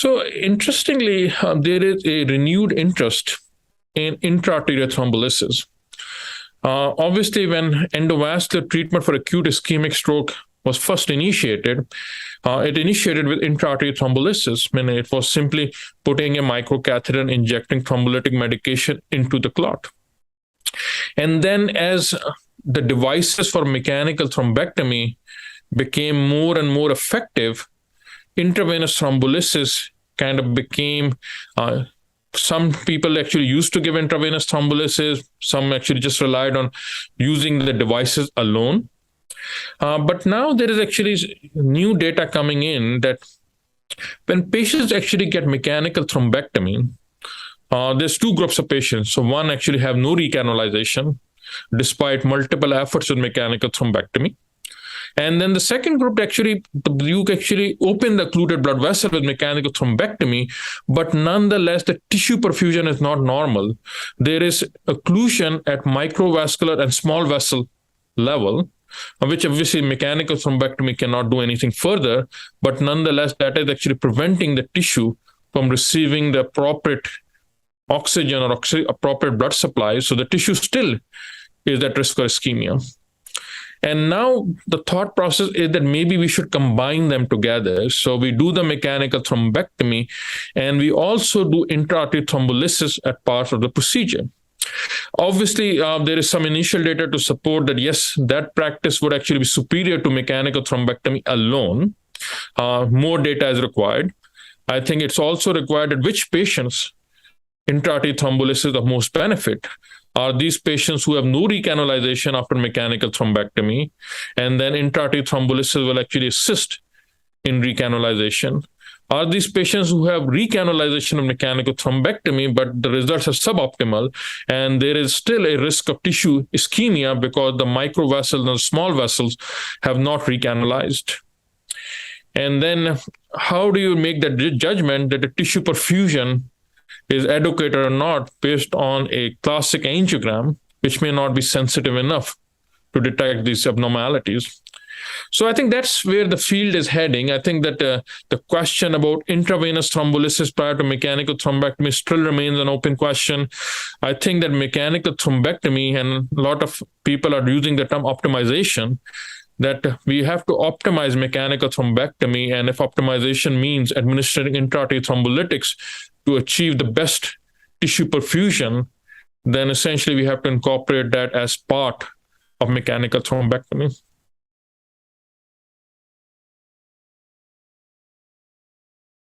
So interestingly, there is a renewed interest in intra-arterial thrombolysis. Obviously, when endovascular treatment for acute ischemic stroke was first initiated, it initiated with intra-arterial thrombolysis, meaning it was simply putting a microcatheter and injecting thrombolytic medication into the clot. And then as the devices for mechanical thrombectomy became more and more effective, intravenous thrombolysis kind of became, some people actually used to give intravenous thrombolysis, some actually just relied on using the devices alone. But now there is actually new data coming in that when patients actually get mechanical thrombectomy, there's two groups of patients. So one actually have no recanalization despite multiple efforts with mechanical thrombectomy. And then the second group, actually, you actually open the occluded blood vessel with mechanical thrombectomy, but nonetheless, the tissue perfusion is not normal. There is occlusion at microvascular and small vessel level, which obviously mechanical thrombectomy cannot do anything further, but nonetheless, that is actually preventing the tissue from receiving the appropriate oxygen or appropriate blood supply. So the tissue still is at risk for ischemia. And now the thought process is that maybe we should combine them together. So we do the mechanical thrombectomy, and we also do intra-arterial thrombolysis at parts of the procedure. Obviously, there is some initial data to support that, yes, that practice would actually be superior to mechanical thrombectomy alone. More data is required. I think it's also required that which patients intra-arterial thrombolysis is of most benefit. Are these patients who have no recanalization after mechanical thrombectomy, and then intra-arterial thrombolysis will actually assist in recanalization? Are these patients who have recanalization of mechanical thrombectomy, but the results are suboptimal, and there is still a risk of tissue ischemia because the microvessels and small vessels have not recanalized? And then how do you make that judgment that the tissue perfusion is adequate or not based on a classic angiogram, which may not be sensitive enough to detect these abnormalities? So I think that's where the field is heading. I think that the question about intravenous thrombolysis prior to mechanical thrombectomy still remains an open question. I think that mechanical thrombectomy, and a lot of people are using the term optimization, that we have to optimize mechanical thrombectomy. And if optimization means administering intra-arterial thrombolytics to achieve the best tissue perfusion, then essentially we have to incorporate that as part of mechanical thrombectomy.